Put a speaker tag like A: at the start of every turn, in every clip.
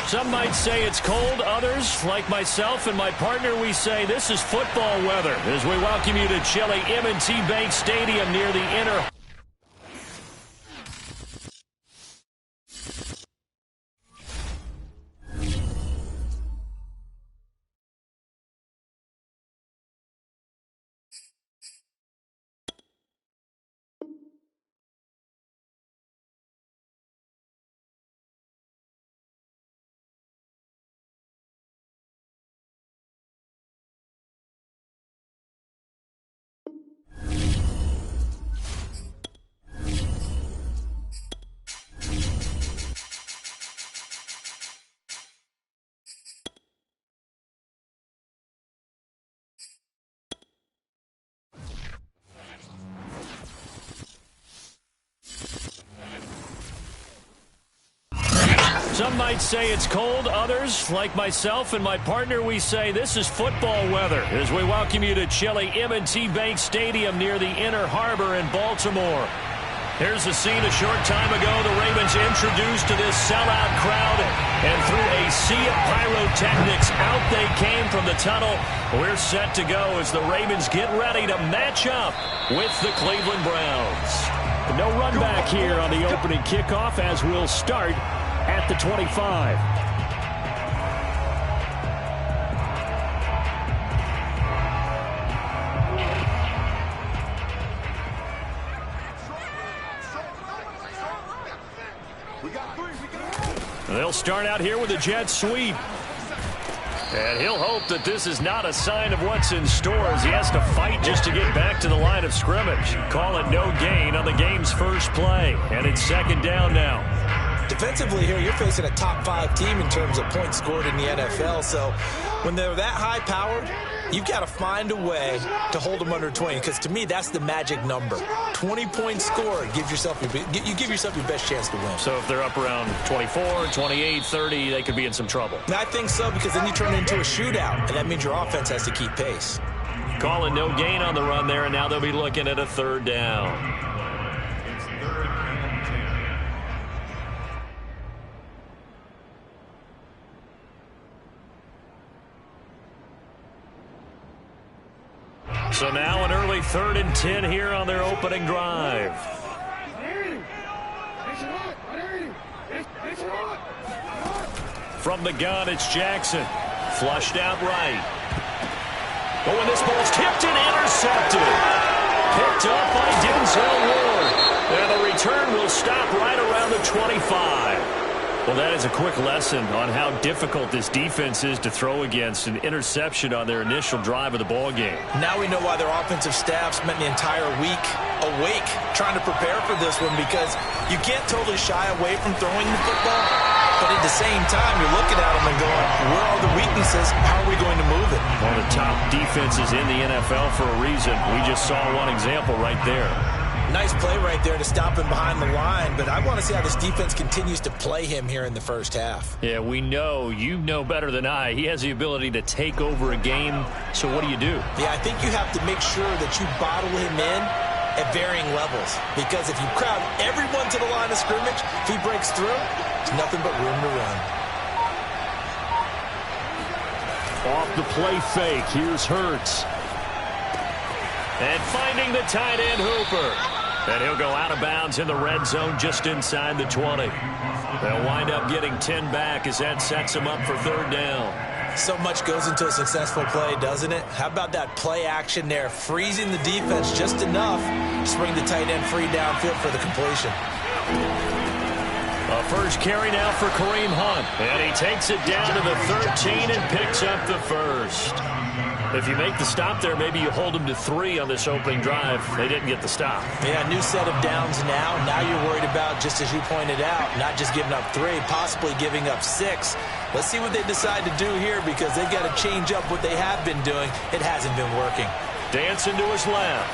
A: Some might say it's cold. Others, like myself and my partner, we say this is football weather as we welcome you to chilly M&T Bank Stadium near the inner. Some might say it's cold. Others, like myself and my partner, we say this is football weather as we welcome you to chilly M&T Bank Stadium near the Inner Harbor in Baltimore. Here's the scene a short time ago. The Ravens introduced to this sellout crowd, and through a sea of pyrotechnics, out they came from the tunnel. We're set to go as the Ravens get ready to match up with the Cleveland Browns. No run back here on the opening kickoff as we'll start at the 25. They'll start out here with a jet sweep. And he'll hope that this is not a sign of what's in store as he has to fight just to get back to the line of scrimmage. Call it no gain on the game's first play. And it's second down now.
B: Defensively here, you're facing a top 5 team in terms of points scored in the NFL. So when they're that high-powered, you've got to find a way to hold them under 20, because to me, that's the magic number. 20 points scored, you give yourself your best chance to win.
A: So if they're up around 24, 28, 30, they could be in some trouble.
B: I think so, because then you turn it into a shootout, and that means your offense has to keep pace.
A: Calling no gain on the run there, and now they'll be looking at a third down. So now an early 3rd and 10 here on their opening drive. From the gun, it's Jackson. Flushed out right. Oh, and this ball's tipped and intercepted. Picked up by Denzel Ward. And the return will stop right around the 25. Well, that is a quick lesson on how difficult this defense is to throw against. An interception on their initial drive of the ball game.
B: Now we know why their offensive staff spent the entire week awake trying to prepare for this one, because you can't totally shy away from throwing the football, but at the same time, you're looking at them and going, where are the weaknesses? How are we going to move it?
A: One of the top defenses in the NFL for a reason. We just saw one example right there.
B: Nice play right there to stop him behind the line, but I want to see how this defense continues to play him here in the first half.
A: Yeah, we know. You know better than I. He has the ability to take over a game, so what do you do?
B: Yeah, I think you have to make sure that you bottle him in at varying levels, because if you crowd everyone to the line of scrimmage, if he breaks through, there's nothing but room to run.
A: Off the play fake, here's Hurts. And finding the tight end Hooper. And he'll go out of bounds in the red zone just inside the 20. They'll wind up getting 10 back as that sets them up for third down.
B: So much goes into a successful play, doesn't it? How about that play action there, freezing the defense just enough to bring the tight end free downfield for the completion.
A: A first carry now for Kareem Hunt. And he takes it down to the 13 and picks up the first. If you make the stop there, maybe you hold them to 3 on this opening drive. They didn't get the stop.
B: Yeah, new set of downs now. Now you're worried about, just as you pointed out, not just giving up 3, possibly giving up 6. Let's see what they decide to do here, because they've got to change up what they have been doing. It hasn't been working.
A: Dancing to his left.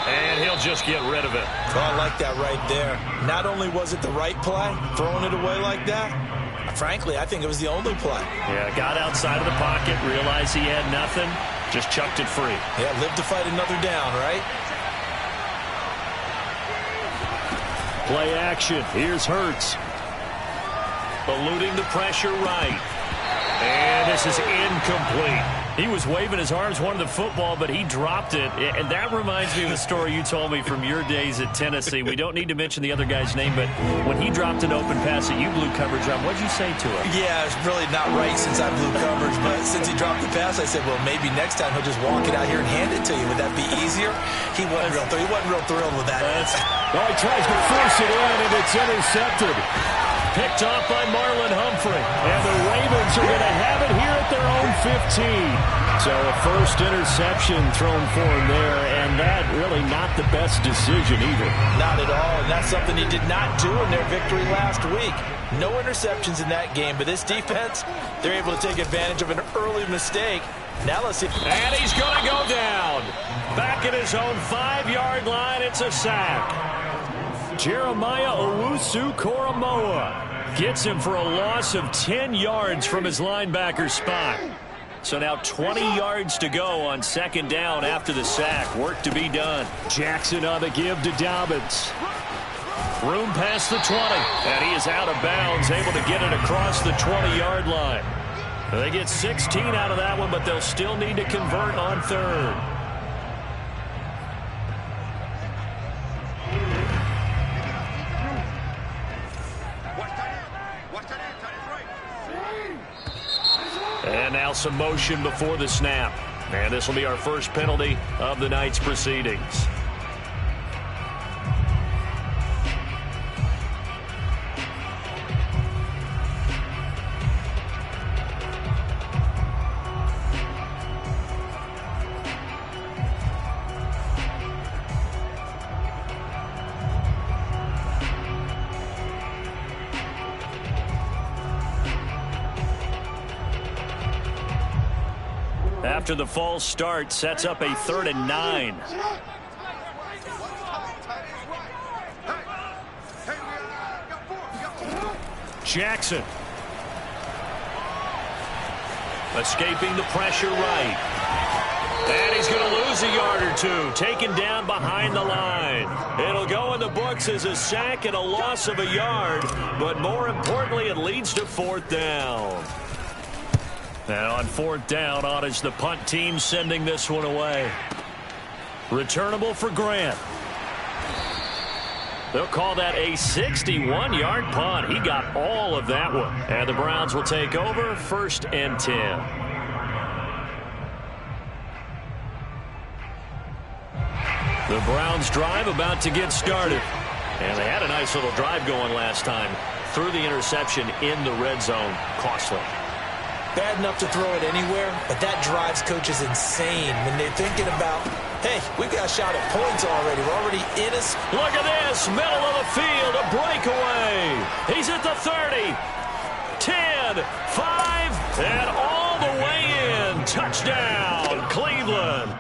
A: And he'll just get rid of it.
B: Oh, I like that right there. Not only was it the right play, throwing it away like that, frankly, I think it was the only play.
A: Yeah, got outside of the pocket, realized he had nothing, just chucked it free.
B: Yeah, live to fight another down, right?
A: Play action. Here's Hurts. Eluding the pressure right. And this is incomplete. He was waving his arms, wanted the football, but he dropped it. And that reminds me of the story you told me from your days at Tennessee. We don't need to mention the other guy's name, but when he dropped an open pass that you blew coverage on, what'd you say to him?
B: Yeah, it's really not right since I blew coverage, but since he dropped the pass, I said, well, maybe next time he'll just walk it out here and hand it to you. Would that be easier? He wasn't real thrilled with that.
C: Well, he tries to force it in, and it's intercepted.
A: Picked off by Marlon Humphrey. And the Ravens are going to have it here at their own 15.
C: So a first interception thrown for him there, and that really not the best decision either.
B: Not at all, and that's something he did not do in their victory last week. No interceptions in that game, but this defense, they're able to take advantage of an early mistake. Now let's see.
A: And he's going to go down. Back at his own 5-yard line, it's a sack. Jeremiah Owusu-Koramoah gets him for a loss of 10 yards from his linebacker spot. So now 20 yards to go on second down after the sack. Work to be done.
C: Jackson on the give to Dobbins.
A: Room past the 20. And he is out of bounds, able to get it across the 20-yard line. They get 16 out of that one, but they'll still need to convert on third. And now some motion before the snap. And this will be our first penalty of the night's proceedings. After the false start, sets up a 3rd and 9. Jackson. Escaping the pressure right. And he's going to lose a yard or two. Taken down behind the line. It'll go in the books as a sack and a loss of a yard. But more importantly, it leads to 4th down. And on 4th down, on is the punt team sending this one away. Returnable for Grant. They'll call that a 61-yard punt. He got all of that one. And the Browns will take over 1st and 10. The Browns drive about to get started. And they had a nice little drive going last time. Threw the interception in the red zone. Costly.
B: Bad enough to throw it anywhere, but that drives coaches insane when they're thinking about, hey, we've got a shot at points already. We're already in a...
A: Look at this, middle of the field, a breakaway. He's at the 30, 10, 5, and all the way in. Touchdown, Cleveland.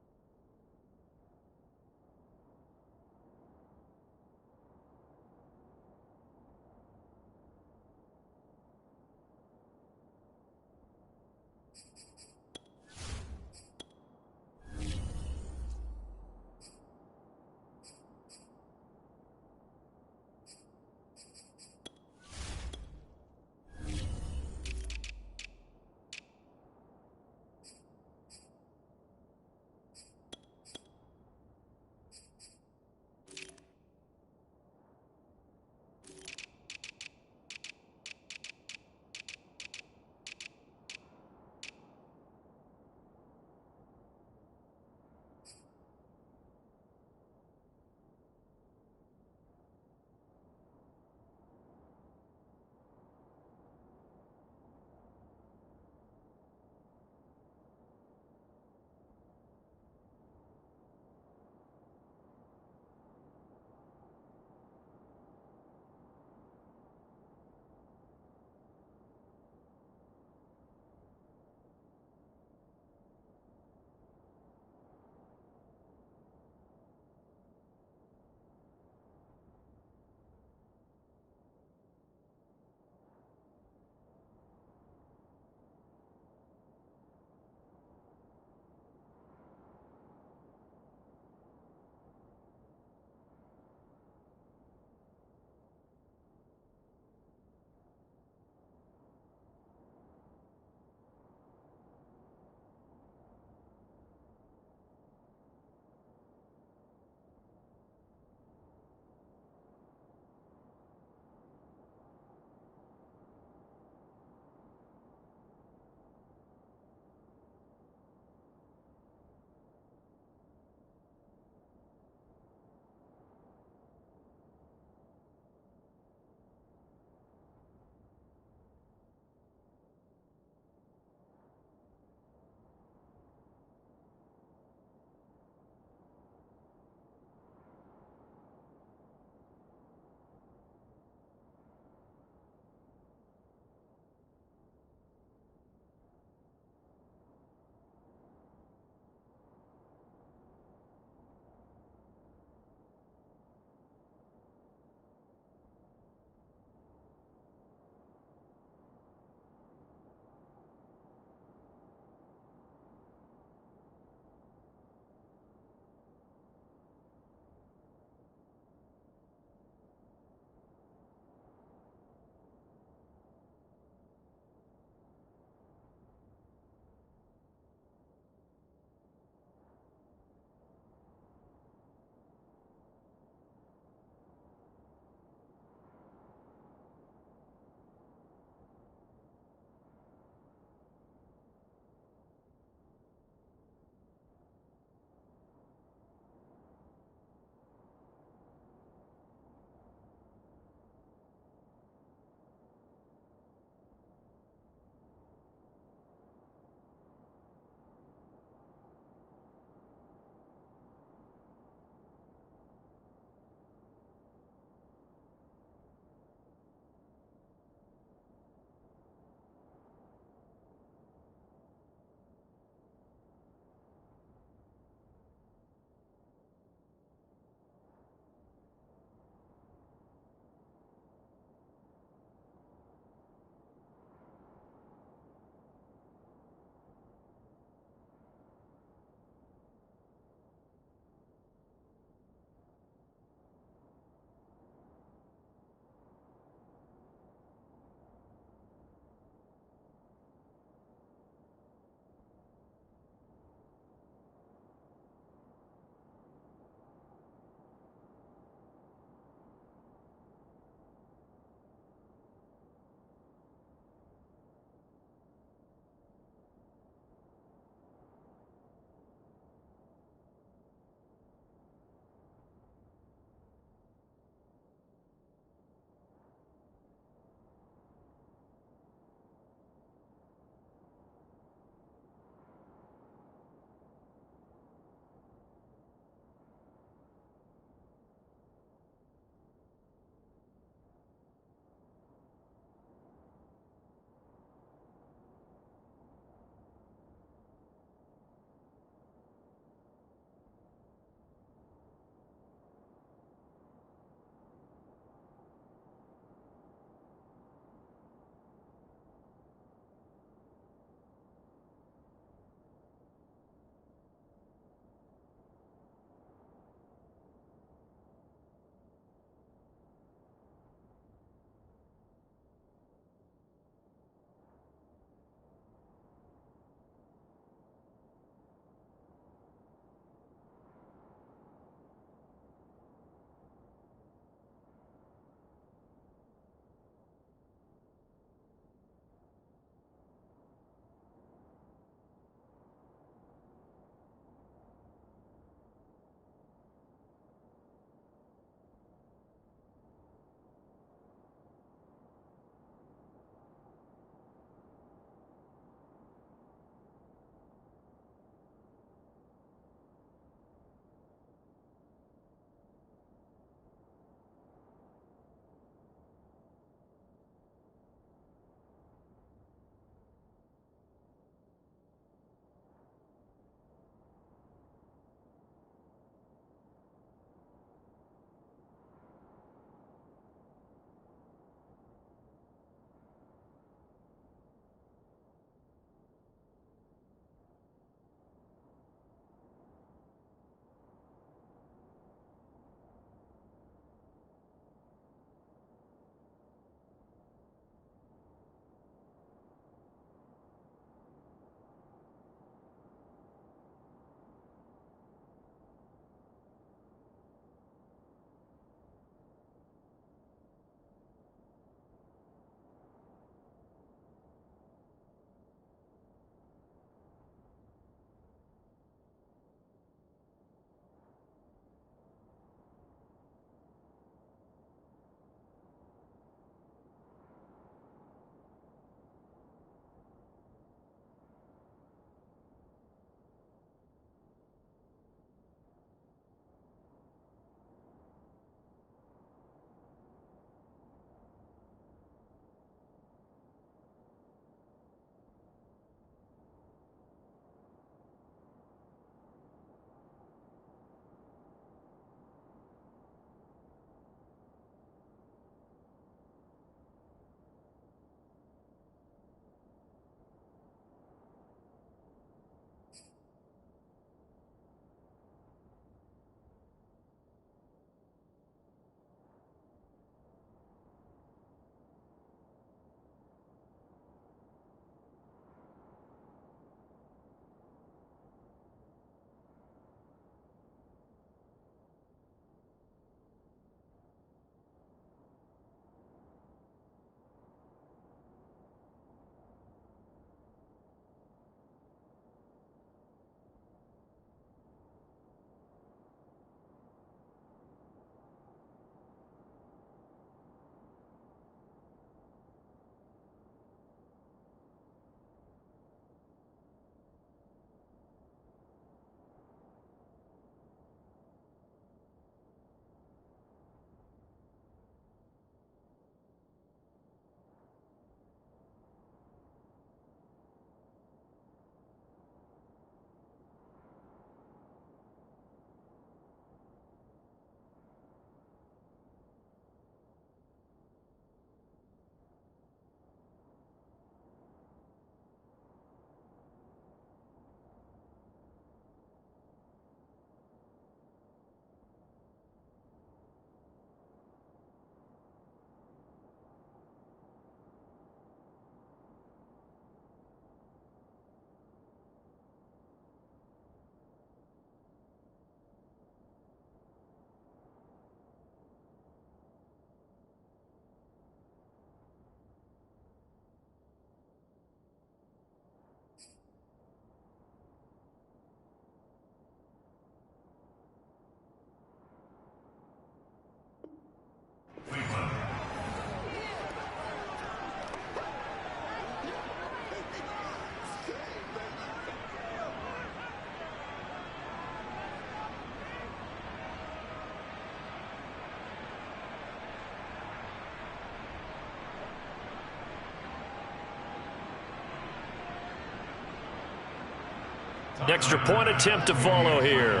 A: Extra point attempt to follow here.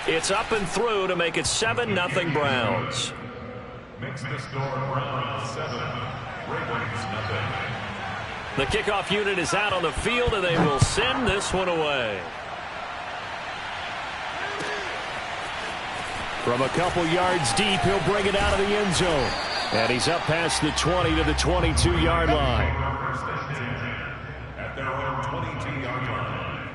A: It's up and through to make it 7-0 Browns.
D: Makes the score Browns 7, Ravens 0.
A: The kickoff unit is out on the field, and they will send this one away. From a couple yards deep, he'll bring it out of the end zone. And he's up past the 20 to the 22-yard line.
D: At their own 22-yard line.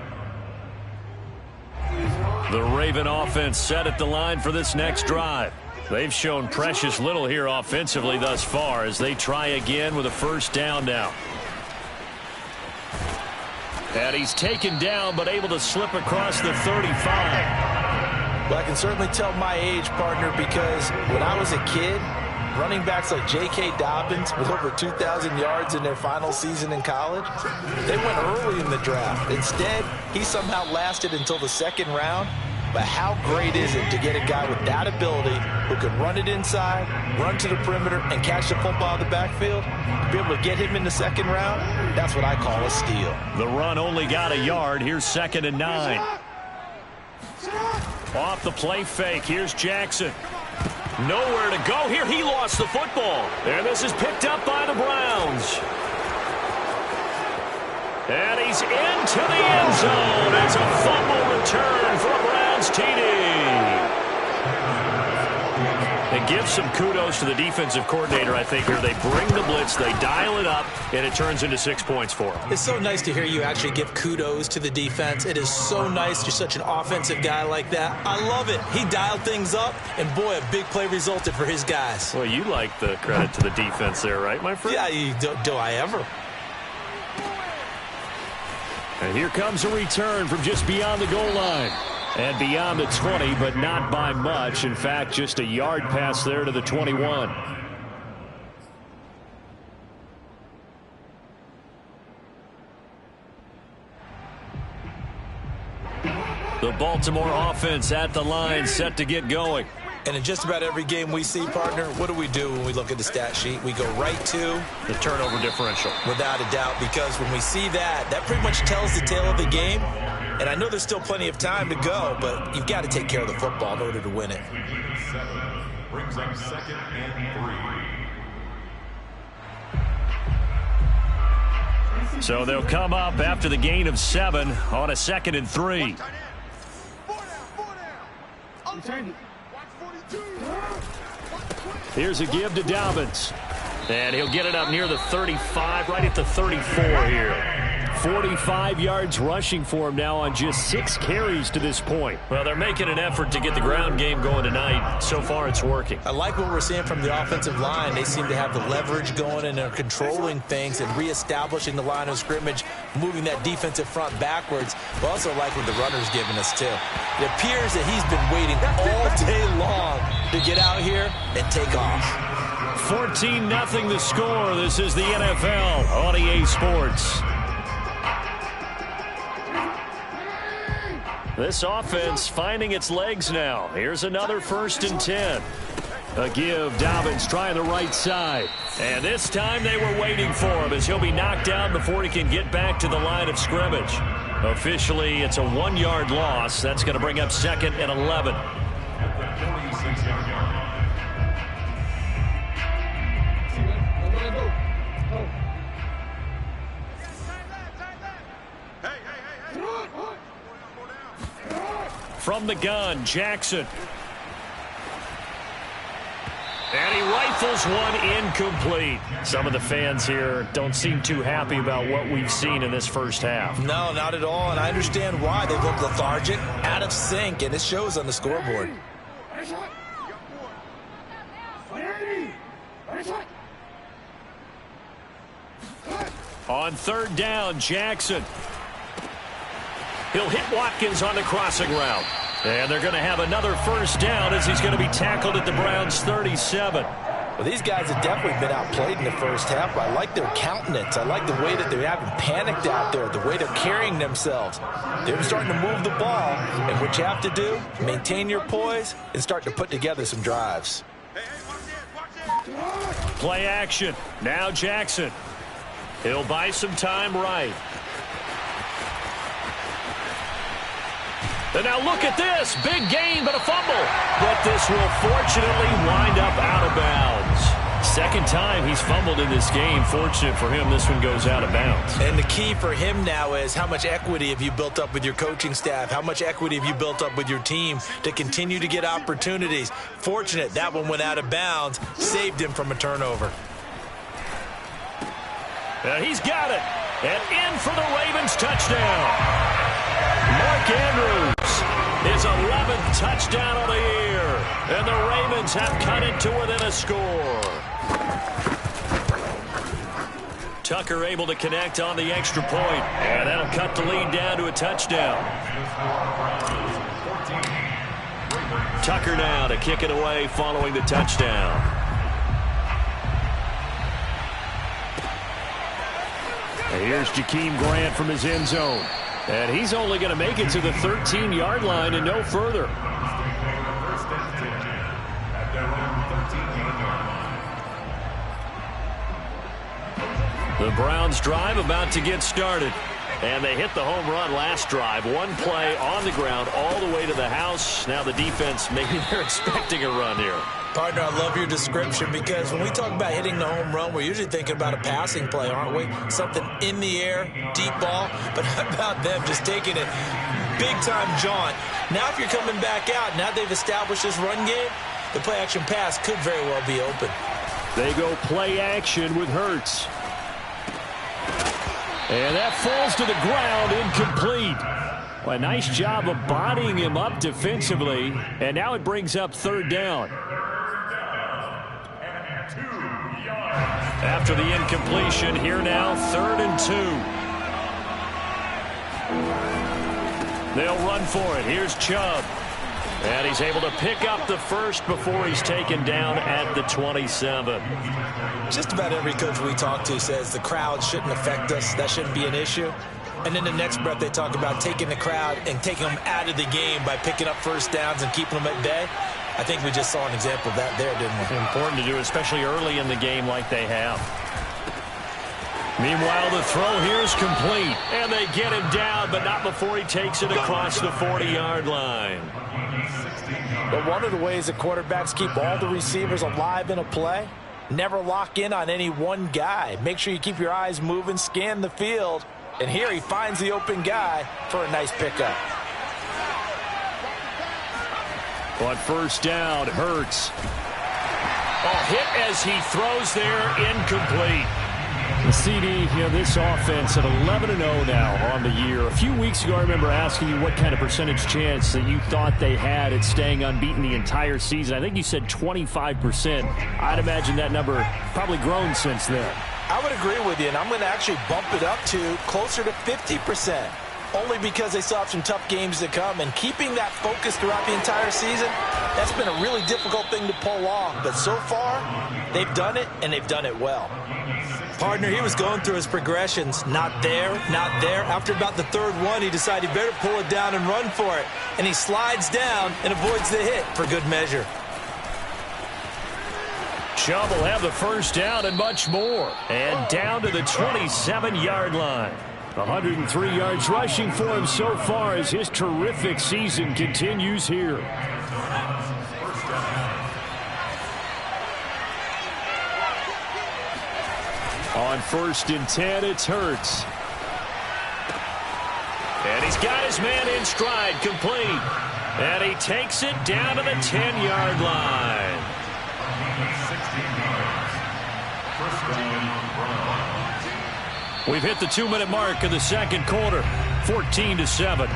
A: The Raven offense set at the line for this next drive. They've shown precious little here offensively thus far as they try again with a first down now. And he's taken down but able to slip across the 35.
B: Well, I can certainly tell my age, partner, because when I was a kid, running backs like J.K. Dobbins with over 2,000 yards in their final season in college, they went early in the draft. Instead, he somehow lasted until the second round. But how great is it to get a guy with that ability who can run it inside, run to the perimeter, and catch the football in the backfield? To be able to get him in the second round, that's what I call a steal.
A: The run only got a yard. Here's 2nd and 9. Off the play fake. Here's Jackson. Nowhere to go here. He lost the football. And this is picked up by the Browns. And he's into the end zone. It's a fumble return for a Browns TD. And give some kudos to the defensive coordinator, I think, here. They bring the blitz, they dial it up, and it turns into 6 points for them.
B: It's so nice to hear you actually give kudos to the defense. It is so nice. You're such an offensive guy like that. I love it. He dialed things up, and boy, a big play resulted for his guys.
A: Well, you like the credit to the defense there, right, my friend?
B: Yeah, do I ever?
A: And here comes a return from just beyond the goal line. And beyond the 20, but not by much. In fact, just a yard pass there to the 21. The Baltimore offense at the line, set to get going.
B: And in just about every game we see, partner, what do we do when we look at the stat sheet? We go right to
A: the turnover differential.
B: Without a doubt, because when we see that, that pretty much tells the tale of the game. And I know there's still plenty of time to go, but you've got to take care of the football in order to win it.
D: 7 brings up 2nd and 3.
A: So they'll come up after the gain of 7 on a 2nd and 3. Here's a give to Dobbins. And he'll get it up near the 35, right at the 34 here. 45 yards rushing for him now on just 6 carries to this point. Well, they're making an effort to get the ground game going tonight. So far, it's working.
B: I like what we're seeing from the offensive line. They seem to have the leverage going, and they're controlling things and reestablishing the line of scrimmage, moving that defensive front backwards. But also like what the runner's giving us, too. It appears that he's been waiting all day long to get out here and take off.
A: 14-0 the score. This is the NFL on EA Sports. This offense finding its legs now. Here's another 1st and 10. A give. Dobbins trying the right side. And this time they were waiting for him as he'll be knocked down before he can get back to the line of scrimmage. Officially, it's a 1-yard loss. That's going to bring up 2nd and 11. From the gun, Jackson. And he rifles one incomplete. Some of the fans here don't seem too happy about what we've seen in this first half.
B: No, not at all, and I understand why. They look lethargic, out of sync, and it shows on the scoreboard.
A: On 3rd down, Jackson. He'll hit Watkins on the crossing route. And they're going to have another first down as he's going to be tackled at the Browns' 37.
B: Well, these guys have definitely been outplayed in the first half, but I like their countenance. I like the way that they haven't panicked out there, the way they're carrying themselves. They're starting to move the ball, and what you have to do, maintain your poise and start to put together some drives.
A: Play action. Now Jackson. He'll buy some time right. And now look at this. Big gain, but a fumble. But this will fortunately wind up out of bounds. Second time he's fumbled in this game. Fortunate for him, this one goes out of bounds.
B: And the key for him now is how much equity have you built up with your coaching staff? How much equity have you built up with your team to continue to get opportunities? Fortunate that one went out of bounds, saved him from a turnover.
A: And he's got it. And in for the Ravens touchdown. Mark Andrews, his 11th touchdown of the year. And the Ravens have cut it to within a score. Tucker able to connect on the extra point. And that'll cut the lead down to a touchdown. Tucker now to kick it away following the touchdown. And here's Jakeem Grant from his end zone. And he's only going to make it to the 13-yard line and no further. The Browns drive about to get started. And they hit the home run last drive. One play on the ground all the way to the house. Now the defense, maybe they're expecting a run here.
B: Partner, I love your description because when we talk about hitting the home run, we're usually thinking about a passing play, aren't we? Something in the air, deep ball. But how about them just taking it big-time jaunt? Now if you're coming back out, now they've established this run game, the play-action pass could very well be open.
C: They go play action with Hurts. And that falls to the ground, incomplete. Well, a nice job of bodying him up defensively. And now it brings up third down.
A: After the incompletion, here now, 3rd and 2. They'll run for it. Here's Chubb. And he's able to pick up the first before he's taken down at the 27.
B: Just about every coach we talk to says the crowd shouldn't affect us. That shouldn't be an issue. And in the next breath, they talk about taking the crowd and taking them out of the game by picking up first downs and keeping them at bay. I think we just saw an example of that there, didn't we?
A: Important to do, especially early in the game like they have. Meanwhile, the throw here is complete. And they get him down, but not before he takes it across the 40-yard line.
B: But one of the ways that quarterbacks keep all the receivers alive in a play, never lock in on any one guy. Make sure you keep your eyes moving, scan the field. And here he finds the open guy for a nice pickup.
C: On first down, Hurts.
A: Hit as he throws there, incomplete.
C: The CD, this offense at 11-0 now on the year. A few weeks ago, I remember asking you what kind of percentage chance that you thought they had at staying unbeaten the entire season. I think you said 25%. I'd imagine that number probably grown since then.
B: I would agree with you, and I'm going to actually bump it up to closer to 50%. Only because they still have some tough games to come, and keeping that focus throughout the entire season, that's been a really difficult thing to pull off. But so far, they've done it, and they've done it well. Partner, he was going through his progressions. Not there, not there. After about the third one, he decided he better pull it down and run for it. And he slides down and avoids the hit for good measure.
A: Chubb will have the first down and much more. And down to the 27-yard line. 103 yards rushing for him so far as his terrific season continues here.
C: On 1st and 10, it's Hurts.
A: And he's got his man in stride, complete. And he takes it down to the 10-yard line.
D: 16 yards. First down.
A: We've hit the 2-minute mark of the second quarter, 14-7.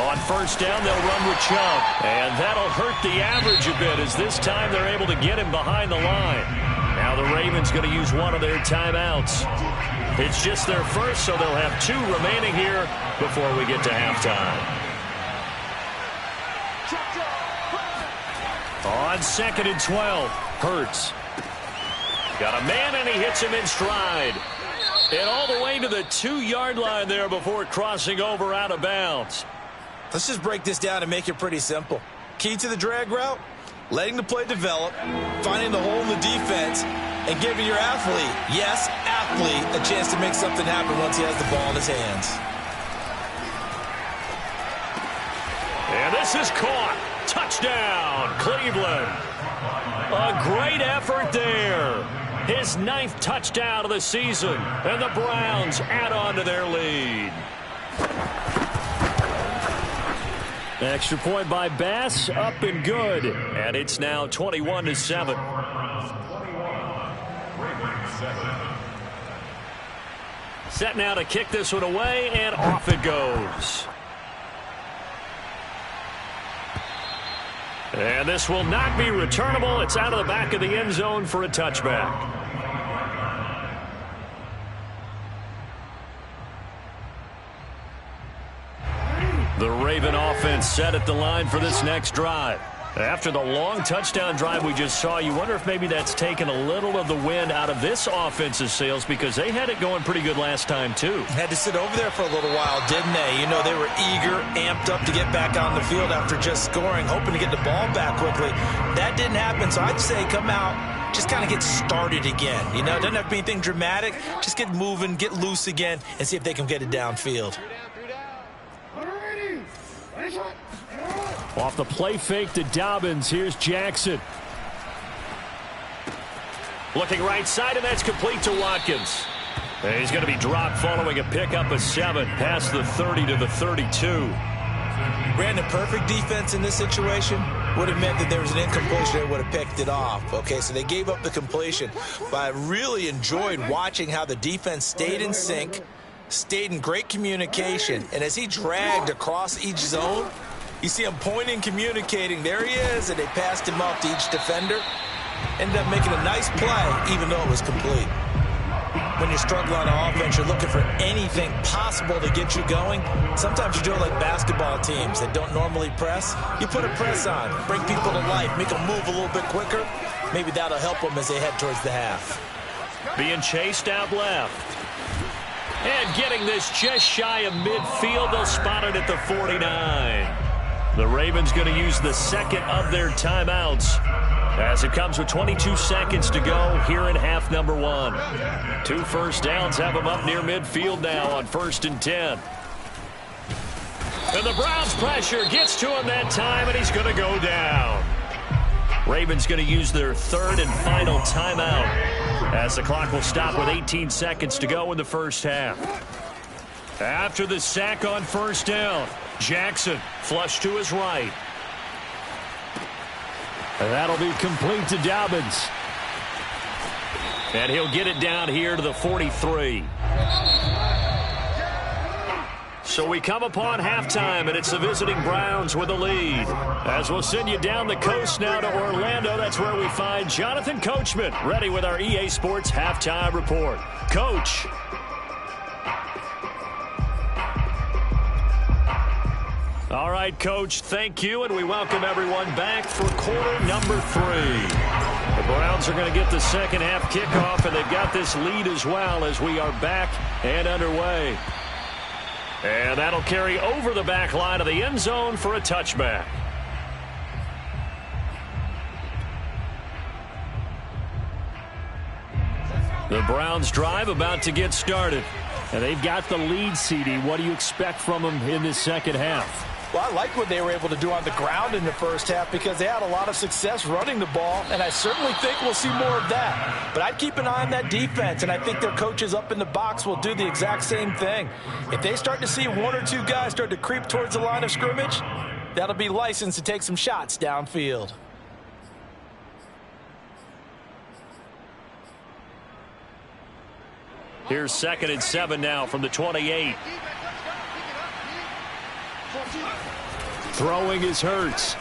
A: On first down, they'll run with Chubb. And that'll hurt the average a bit as this time they're able to get him behind the line. Now the Ravens going to use one of their timeouts. It's just their first, so they'll have 2 remaining here before we get to halftime. On 2nd and 12, Hurts. Got a man, and he hits him in stride. And all the way to the 2-yard line there before crossing over out of bounds.
B: Let's just break this down and make it pretty simple. Key to the drag route, letting the play develop, finding the hole in the defense, and giving your athlete, yes, athlete, a chance to make something happen once he has the ball in his hands.
A: And this is caught. Touchdown, Cleveland. A great effort there. His 9th touchdown of the season, and the Browns add on to their lead. Extra point by Bass, up and good. And it's now 21-7. Set now to kick this one away, and off it goes. And this will not be returnable. It's out of the back of the end zone for a touchback. The Raven offense set at the line for this next drive. After the long touchdown drive we just saw, you wonder if maybe that's taken a little of the wind out of this offense's sails, because they had it going pretty good last time too.
B: Had to sit over there for a little while, didn't they? You know, they were eager, amped up to get back on the field after just scoring, hoping to get the ball back quickly. That didn't happen, so I'd say come out, just kind of get started again. You know, it doesn't have to be anything dramatic. Just get moving, get loose again, and see if they can get it downfield.
C: Off the play fake to Dobbins, here's Jackson.
A: Looking right side, and that's complete to Watkins. And he's going to be dropped following a pickup of 7 past the 30 to the 32.
B: Brandon, perfect defense in this situation would have meant that there was an incompletion. They would have picked it off. Okay, so they gave up the completion. But I really enjoyed watching how the defense stayed in sync, stayed in great communication, and as he dragged across each zone, you see him pointing, communicating. There he is, and they passed him up to each defender. Ended up making a nice play, even though it was complete. When you're struggling on offense, you're looking for anything possible to get you going. Sometimes you do it like basketball teams that don't normally press. You put a press on, bring people to life, make them move a little bit quicker. Maybe that'll help them as they head towards the half.
A: Being chased out left. And getting this just shy of midfield. They'll spot it at the 49. The Ravens going to use the second of their timeouts as it comes with 22 seconds to go here in half number 1. 2 first downs have them up near midfield now on 1st and 10. And the Browns pressure gets to him that time, and he's going to go down. Ravens going to use their 3rd and final timeout as the clock will stop with 18 seconds to go in the first half. After the sack on 1st down, Jackson flush to his right.
C: And that'll be complete to Dobbins.
A: And he'll get it down here to the 43. So we come upon halftime, and it's the visiting Browns with a lead. As we'll send you down the coast now to Orlando, that's where we find Jonathan Coachman, ready with our EA Sports Halftime Report. Coach. All right, Coach, thank you, and we welcome everyone back for quarter number 3. The Browns are going to get the second half kickoff, and they've got this lead as well as we are back and underway. And that'll carry over the back line of the end zone for a touchback. The Browns drive about to get started.
C: And they've got the lead, CD. What do you expect from them in this second half?
B: Well, I like what they were able to do on the ground in the first half because they had a lot of success running the ball, and I certainly think we'll see more of that. But I'd keep an eye on that defense, and I think their coaches up in the box will do the exact same thing. If they start to see 1 or 2 guys start to creep towards the line of scrimmage, that'll be licensed to take some shots downfield.
A: Here's 2nd and 7 now from the 28.
C: Throwing is Hurts.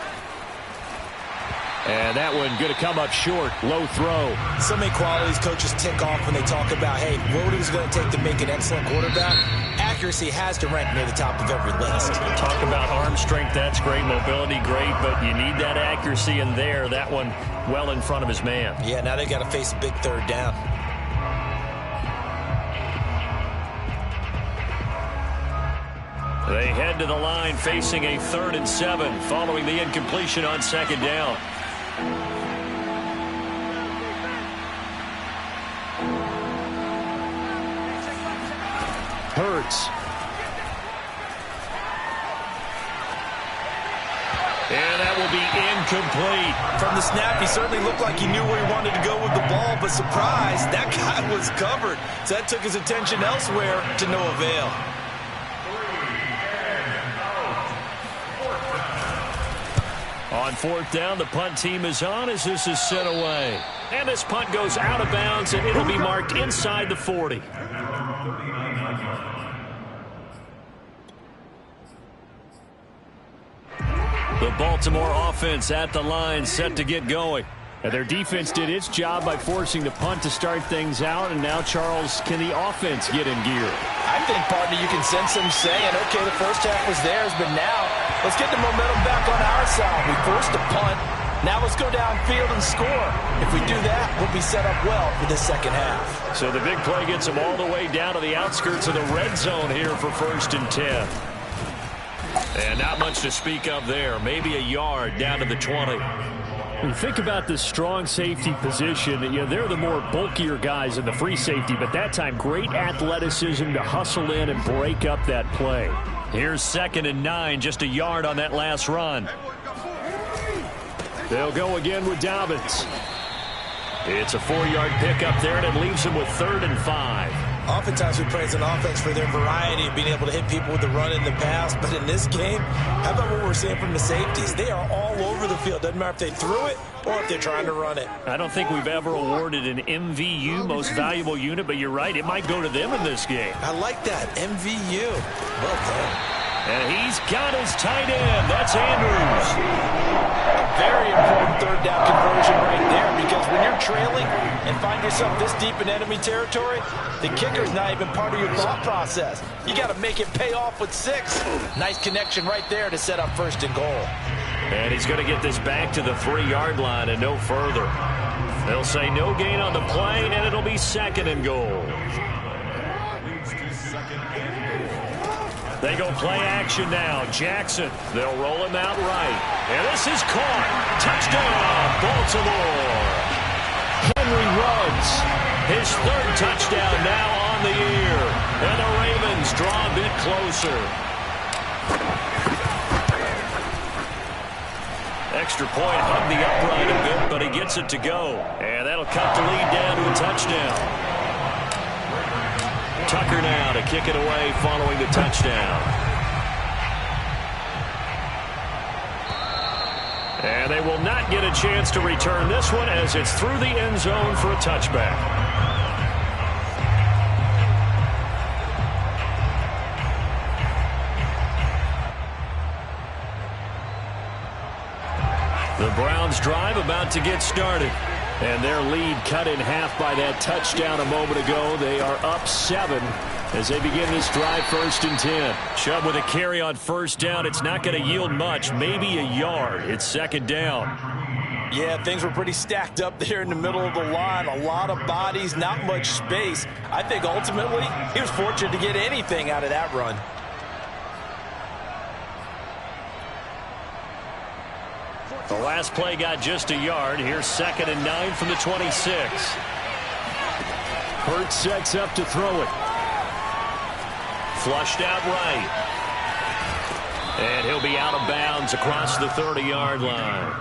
C: And that one going to come up short. Low throw.
B: So many qualities coaches tick off when they talk about, hey, what is it going to take to make an excellent quarterback? Accuracy has to rank near the top of every list.
A: Talk about arm strength, that's great. Mobility, great. But you need that accuracy in there. That one well in front of his man.
B: Yeah, now they got to face a big 3rd down.
A: They head to the line facing a 3rd and 7 following the incompletion on 2nd down.
C: Hurts.
A: And that will be incomplete.
B: From the snap, he certainly looked like he knew where he wanted to go with the ball, but surprise, that guy was covered. So that took his attention elsewhere to no avail.
A: On 4th down, the punt team is on as this is sent away. And this punt goes out of bounds, and it'll be marked inside the 40. The Baltimore offense at the line, set to get going.
C: And their defense did its job by forcing the punt to start things out. And now, Charles, can the offense get in gear?
B: I think, partner, you can sense them saying, okay, the first half was theirs, but now let's get the momentum back on our side. We forced a punt. Now let's go downfield and score. If we do that, we'll be set up well for the second half.
A: So the big play gets them all the way down to the outskirts of the red zone here for 1st and 10. And not much to speak of there. Maybe a yard down to the 20.
C: When you think about the strong safety position, they're the more bulkier guys in the free safety, but that time, great athleticism to hustle in and break up that play.
A: Here's 2nd and 9, just a yard on that last run.
C: They'll go again with Dobbins.
A: It's a 4-yard pickup there, and it leaves them with 3rd and 5.
B: Oftentimes we praise an offense for their variety of being able to hit people with the run in the pass. But in this game, how about what we're seeing from the safeties? They are all over the field. Doesn't matter if they threw it or if they're trying to run it.
A: I don't think we've ever awarded an MVU, most valuable unit, but you're right. It might go to them in this game.
B: I like that. MVU. Well done.
A: And he's got his tight end. That's Andrews.
B: A very important 3rd down conversion right there, because when you're trailing and find yourself this deep in enemy territory, the kicker's not even part of your thought process. You got to make it pay off with 6. Nice connection right there to set up 1st and goal.
A: And he's going to get this back to the 3-yard line and no further. They'll say no gain on the play, and it'll be 2nd and goal. They go play action now. Jackson, they'll roll him out right. And this is caught. Touchdown, Baltimore.
C: Henry runs.
A: His 3rd touchdown now on the year. And the Ravens draw a bit closer. Extra point hugged the upright a bit, but he gets it to go. And that'll cut the lead down to a touchdown. Tucker now to kick it away following the touchdown. And they will not get a chance to return this one as it's through the end zone for a touchback. The Browns drive about to get started. And their lead cut in half by that touchdown a moment ago. They are up 7 as they begin this drive 1st and 10. Chubb with a carry on 1st down. It's not going to yield much, maybe a yard. It's 2nd down.
B: Yeah, things were pretty stacked up there in the middle of the line. A lot of bodies, not much space. I think ultimately he was fortunate to get anything out of that run.
A: The last play got just a yard. Here's 2nd and 9 from the 26.
C: Hurts sets up to throw it.
A: Flushed out right. And he'll be out of bounds across the 30-yard line.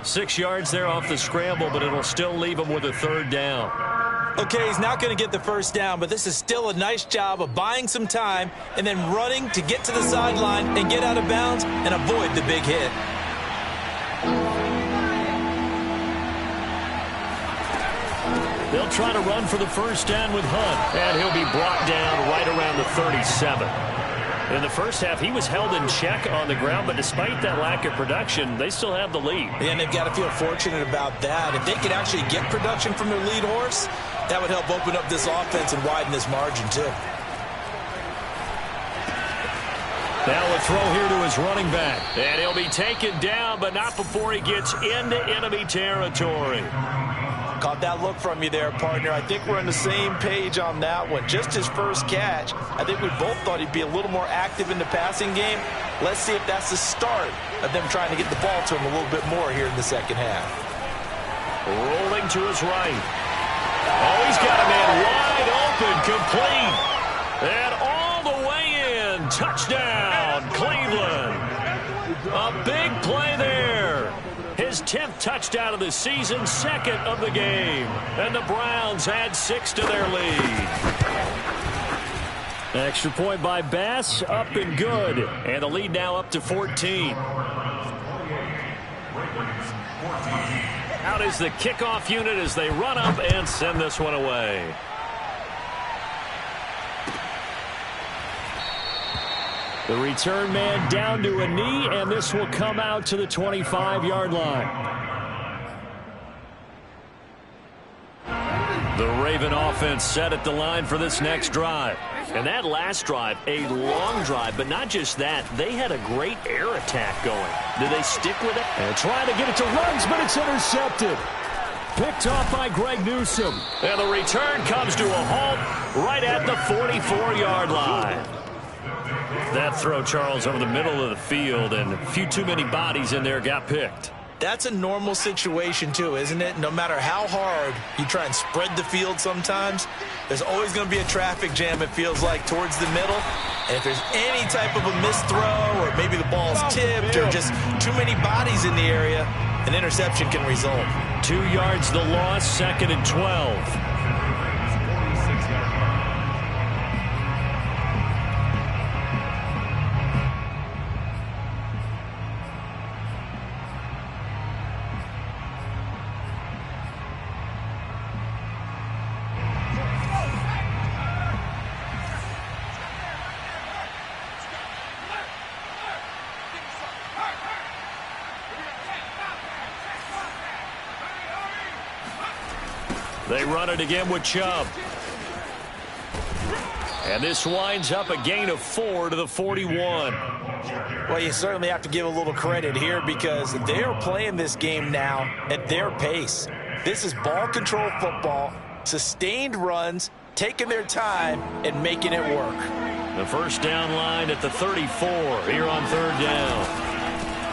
A: 6 yards there off the scramble, but it'll still leave him with a 3rd down.
B: Okay, he's not going to get the 1st down, but this is still a nice job of buying some time and then running to get to the sideline and get out of bounds and avoid the big hit.
A: They'll try to run for the 1st down with Hunt, and he'll be brought down right around the 37. In the first half, he was held in check on the ground, but despite that lack of production, they still have the lead.
B: And they've got to feel fortunate about that. If they could actually get production from their lead horse, that would help open up this offense and widen this margin, too.
A: Now a throw here to his running back. And he'll be taken down, but not before he gets into enemy territory.
B: Caught that look from you there, partner. I think we're on the same page on that one. Just his first catch. I think we both thought he'd be a little more active in the passing game. Let's see if that's the start of them trying to get the ball to him a little bit more here in the second half.
A: Rolling to his right. Oh, he's got a man wide open, complete. And all the way in. Touchdown, Cleveland. A big play there. His 10th touchdown of the season, 2nd of the game. And the Browns add 6 to their lead.
C: Extra point by Bass, up and good.
A: And the lead now up to 14. Out is the kickoff unit as they run up and send this one away.
C: The return man down to a knee, and this will come out to the 25-yard line.
A: The Raven offense set at the line for this next drive. And that last drive, a long drive, but not just that. They had a great air attack going. Did they stick with it?
C: And trying to get it to Ruggs, but it's intercepted. Picked off by Greg Newsome.
A: And the return comes to a halt right at the 44-yard line. That throw, Charles, over the middle of the field, and a few too many bodies in there got picked.
B: That's a normal situation, too, isn't it? No matter how hard you try and spread the field sometimes, there's always going to be a traffic jam, it feels like, towards the middle. And if there's any type of a missed throw or maybe the ball's tipped or just too many bodies in the area, an interception can result.
A: 2 yards the loss, 2nd and 12. They run it again with Chubb. And this winds up a gain of 4 to the 41.
B: Well, you certainly have to give a little credit here because they are playing this game now at their pace. This is ball control football, sustained runs, taking their time and making it work.
A: The first down line at the 34 here on 3rd down.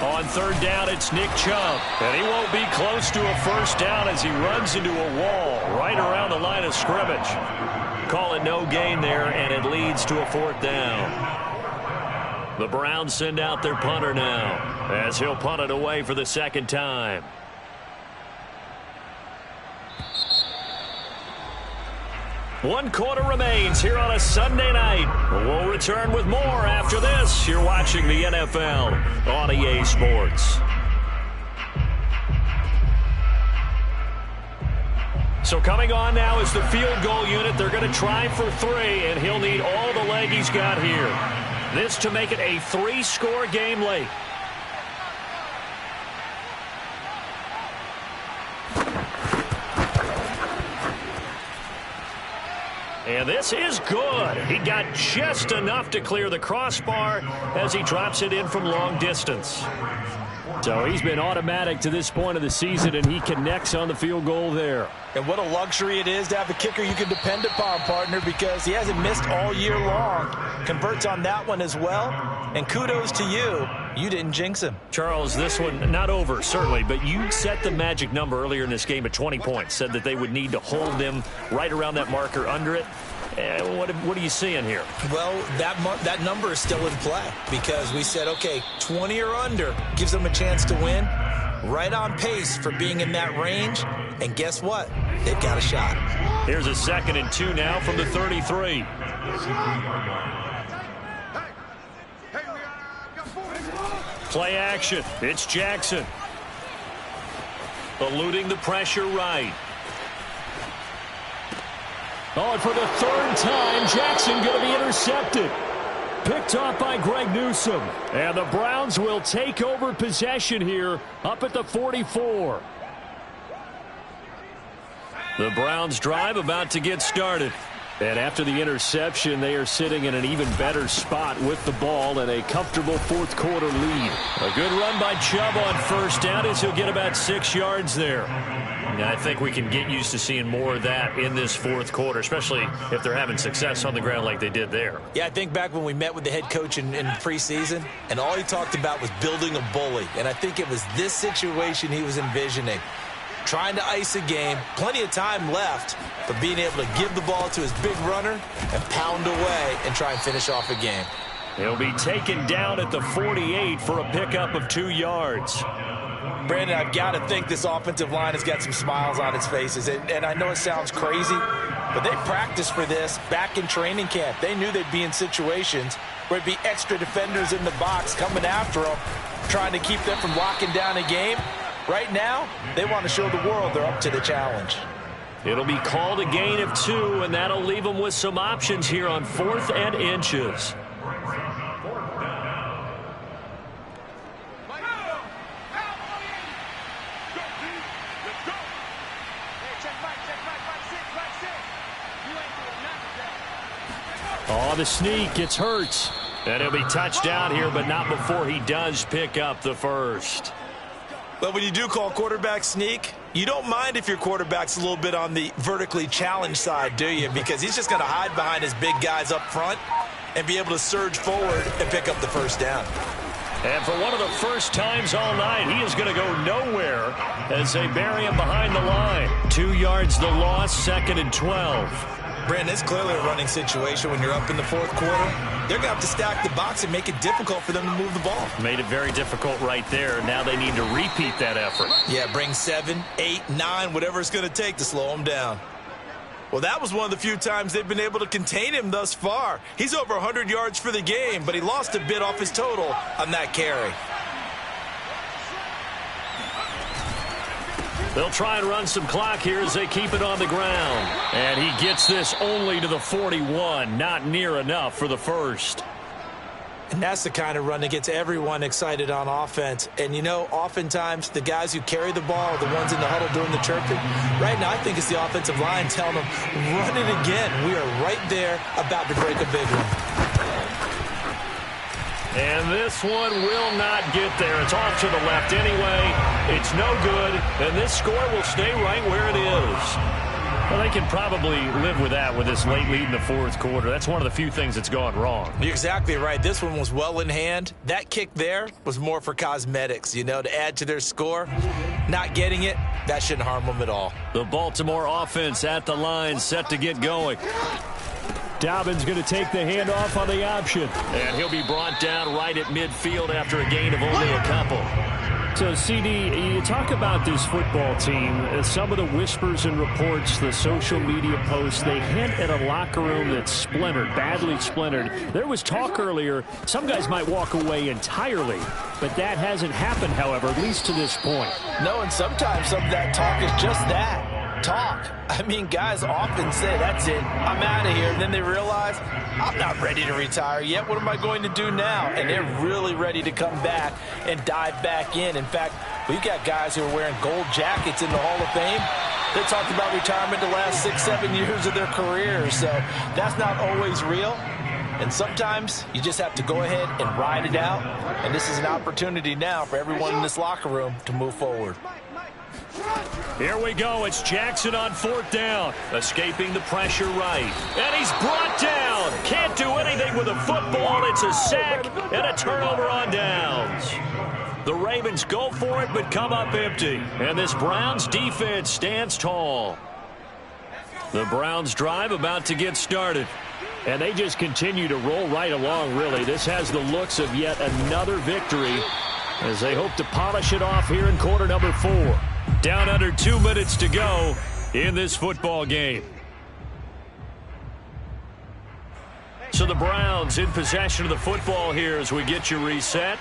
A: On 3rd down, it's Nick Chubb. And he won't be close to a first down as he runs into a wall right around the line of scrimmage. Call it no gain there, and it leads to a 4th down. The Browns send out their punter now as he'll punt it away for the 2nd time. One quarter remains here on a Sunday night. We'll return with more after this. You're watching the NFL on EA Sports. So coming on now is the field goal unit. They're going to try for 3, and he'll need all the leg he's got here. This to make it a 3-score game late. And this is good. He got just enough to clear the crossbar as he drops it in from long distance.
C: So he's been automatic to this point of the season, and he connects on the field goal there.
B: And what a luxury it is to have a kicker you can depend upon, partner, because he hasn't missed all year long. Converts on that one as well. And kudos to you. You didn't jinx him.
A: Charles, this one not over, certainly, but you set the magic number earlier in this game at 20 points. Said that they would need to hold them right around that marker under it. What are you seeing here?
B: Well, that number is still in play because we said, okay, 20 or under gives them a chance to win. Right on pace for being in that range. And guess what? They've got a shot.
A: Here's a 2nd and 2 now from the 33. Play action. It's Jackson. Eluding the pressure right.
C: Oh, and for the 3rd time, Jackson going to be intercepted. Picked off by Greg Newsome. And the Browns will take over possession here up at the 44.
A: The Browns drive about to get started.
C: And after the interception, they are sitting in an even better spot with the ball and a comfortable 4th quarter lead.
A: A good run by Chubb on 1st down as he'll get about 6 yards there. Yeah, I think we can get used to seeing more of that in this fourth quarter, especially if they're having success on the ground like they did there.
B: Yeah, I think back when we met with the head coach in preseason, and all he talked about was building a bully. And I think it was this situation he was envisioning. Trying to ice a game, plenty of time left, but being able to give the ball to his big runner and pound away and try and finish off a game.
A: He'll be taken down at the 48 for a pickup of 2 yards.
B: Brandon, I've got to think this offensive line has got some smiles on its faces. And I know it sounds crazy, but they practiced for this back in training camp. They knew they'd be in situations where it'd be extra defenders in the box coming after them, trying to keep them from locking down a game. Right now, they want to show the world they're up to the challenge.
A: It'll be called a gain of 2, and that'll leave them with some options here on 4th and inches. Oh, the sneak gets hurt. And he'll be touchdown here, but not before he does pick up the first.
B: But when you do call quarterback sneak, you don't mind if your quarterback's a little bit on the vertically challenged side, do you? Because he's just going to hide behind his big guys up front and be able to surge forward and pick up the first down.
A: And for one of the first times all night, he is going to go nowhere as they bury him behind the line. 2 yards the loss, 2nd and 12.
B: Brandon, it's clearly a running situation when you're up in the fourth quarter. They're going to have to stack the box and make it difficult for them to move the ball.
A: Made it very difficult right there. Now they need to repeat that effort.
B: Yeah, bring 7, 8, 9, whatever it's going to take to slow him down. Well, that was one of the few times they've been able to contain him thus far. He's over 100 yards for the game, but he lost a bit off his total on that carry.
A: They'll try and run some clock here as they keep it on the ground. And he gets this only to the 41. Not near enough for the first.
B: And that's the kind of run that gets everyone excited on offense. And, you know, oftentimes the guys who carry the ball are the ones in the huddle doing the chirping. Right now, I think it's the offensive line telling them, run it again. We are right there about to break a big one.
A: And this one will not get there. It's off to the left anyway. It's no good, and this score will stay right where it is. Well, they can probably live with that with this late lead in the fourth quarter. That's one of the few things that's gone wrong.
B: You're exactly right. This one was well in hand. That kick there was more for cosmetics, you know, to add to their score. Not getting it, that shouldn't harm them at all.
A: The Baltimore offense at the line, set to get going.
C: Dobbins going to take the handoff on the option.
A: And he'll be brought down right at midfield after a gain of only a couple.
C: So, CD, you talk about this football team. Some of the whispers and reports, the social media posts, they hint at a locker room that's splintered, badly splintered. There was talk earlier, some guys might walk away entirely. But that hasn't happened, however, at least to this point.
B: No, and sometimes some of that talk is just that. Talk. I mean, guys often say, that's it, I'm out of here. And then they realize, I'm not ready to retire yet. What am I going to do now? And they're really ready to come back and dive back in. In fact, we've got guys who are wearing gold jackets in the Hall of Fame. They talked about retirement the last 6, 7 years of their careers. So that's not always real. And sometimes you just have to go ahead and ride it out. And this is an opportunity now for everyone in this locker room to move forward.
A: Here we go. It's Jackson on 4th down. Escaping the pressure right. And he's brought down. Can't do anything with a football. It's a sack and a turnover on downs. The Ravens go for it but come up empty. And this Browns defense stands tall. The Browns drive about to get started.
C: And they just continue to roll right along, really. This has the looks of yet another victory as they hope to polish it off here in quarter number 4.
A: Down under 2 minutes to go in this football game. So the Browns in possession of the football here as we get you reset.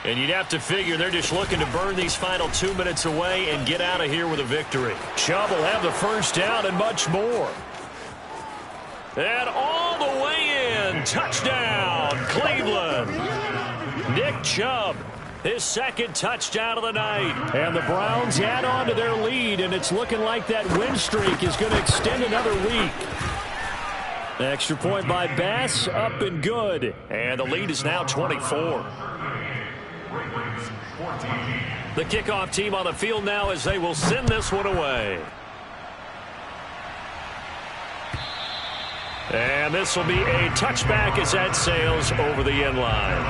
A: And you'd have to figure they're just looking to burn these final 2 minutes away and get out of here with a victory. Chubb will have the first down and much more. And all the way in. Touchdown, Cleveland. Nick Chubb. His second touchdown of the night.
C: And the Browns add on to their lead, and it's looking like that win streak is going to extend another week. Extra point by Bass, up and good.
A: And the lead is now 24.
D: Ravens 14,
A: The kickoff team on the field now as they will send this one away. And this will be a touchback as that sails over the end line.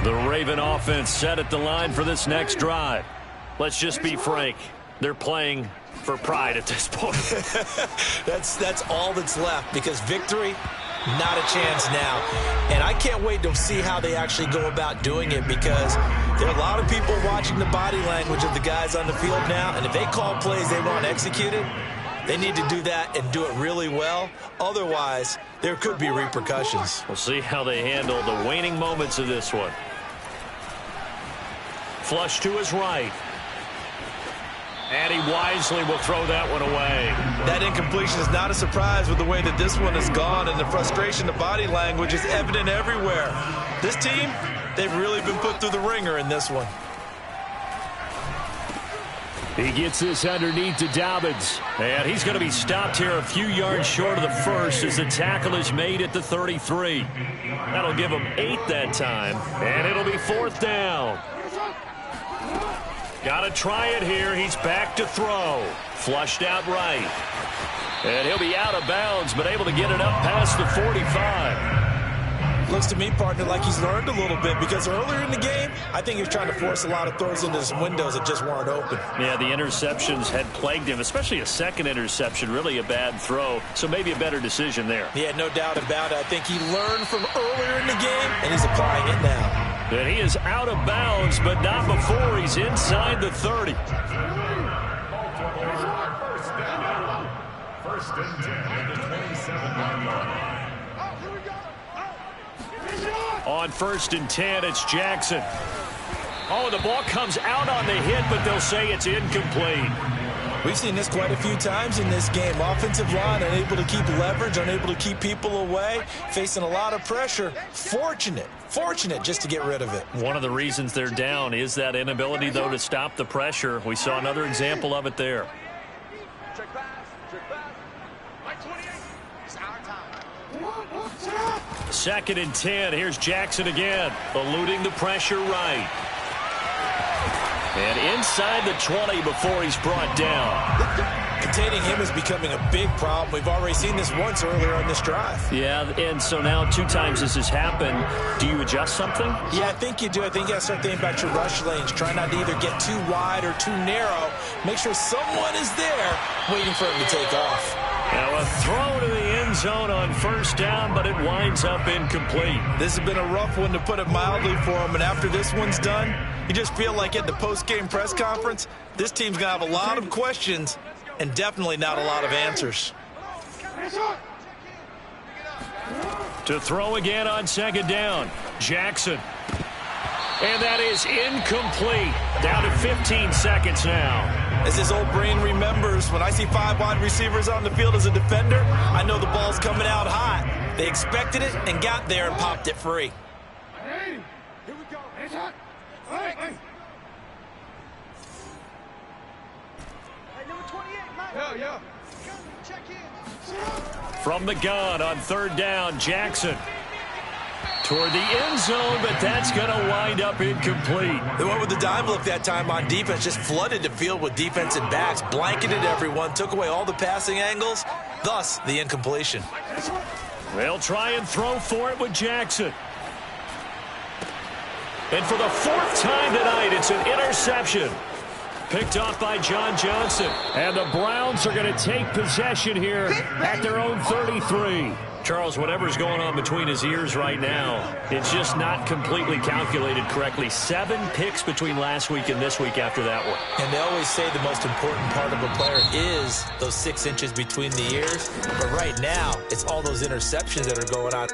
A: The Raven offense set at the line for this next drive. Let's just be frank. They're playing for pride at this point.
B: That's all that's left, because victory, not a chance now. And I can't wait to see how they actually go about doing it, because there are a lot of people watching the body language of the guys on the field now, and if they call plays they want executed, they need to do that and do it really well. Otherwise, there could be repercussions.
A: We'll see how they handle the waning moments of this one. Flush to his right. And he wisely will throw that one away.
B: That incompletion is not a surprise with the way that this one has gone, and the frustration, the body language is evident everywhere. This team, they've really been put through the ringer in this one.
C: He gets this underneath to Dobbins.
A: And he's going to be stopped here a few yards short of the first as the tackle is made at the 33. That'll give him 8 that time, and it'll be 4th down. Got to try it here. He's back to throw. Flushed out right. And he'll be out of bounds, but able to get it up past the 45.
B: Looks to me, partner, like he's learned a little bit, because earlier in the game, I think he was trying to force a lot of throws into some windows that just weren't open.
A: Yeah, the interceptions had plagued him, especially a second interception, really a bad throw. So maybe a better decision there.
B: Yeah, no doubt about it. I think he learned from earlier in the game, and he's applying it now.
A: And he is out of bounds, but not before he's inside the 30.
D: First and 10 at the 27-yard line.
A: On 1st and 10, it's Jackson. Oh, the ball comes out on the hit, but they'll say it's incomplete.
B: We've seen this quite a few times in this game. Offensive line unable to keep leverage, unable to keep people away, facing a lot of pressure. Fortunate just to get rid of it.
A: One of the reasons they're down is that inability, though, to stop the pressure. We saw another example of it there.
E: Check pass. Right 28. It's our time.
A: 2nd and 10. Here's Jackson again, eluding the pressure right. And inside the 20 before he's brought down.
B: Containing him is becoming a big problem. We've already seen this once earlier on this drive.
A: Yeah, and so now 2 times this has happened. Do you adjust something?
B: Yeah, I think you do. I think you got to start thinking about your rush lanes. Try not to either get too wide or too narrow. Make sure someone is there waiting for him to take off.
A: Now a throw to the end zone on 1st down, but it winds up incomplete.
B: This has been a rough one, to put it mildly, for him. And after this one's done, you just feel like at the post-game press conference, this team's going to have a lot of questions and definitely not a lot of answers.
A: To throw again on 2nd down, Jackson. And that is incomplete. Down to 15 seconds now.
B: As his old brain remembers, when I see 5 wide receivers on the field as a defender, I know the ball's coming out hot. They expected it and got there and popped it free.
E: Here we go. It's hot. Hey, number 28, yeah. Check in.
A: From the gun on 3rd down, Jackson. Toward the end zone, but that's going to wind up incomplete.
B: They went with the dime look that time on defense, just flooded the field with defensive backs, blanketed everyone, took away all the passing angles, thus the incompletion.
A: They'll try and throw for it with Jackson. And for the 4th time tonight, it's an interception. Picked off by John Johnson.
C: And the Browns are going to take possession here at their own 33.
A: Charles, whatever's going on between his ears right now, it's just not completely calculated correctly. 7 picks between last week and this week after that one.
B: And they always say the most important part of a player is those 6 inches between the ears. But right now, it's all those interceptions that are going on.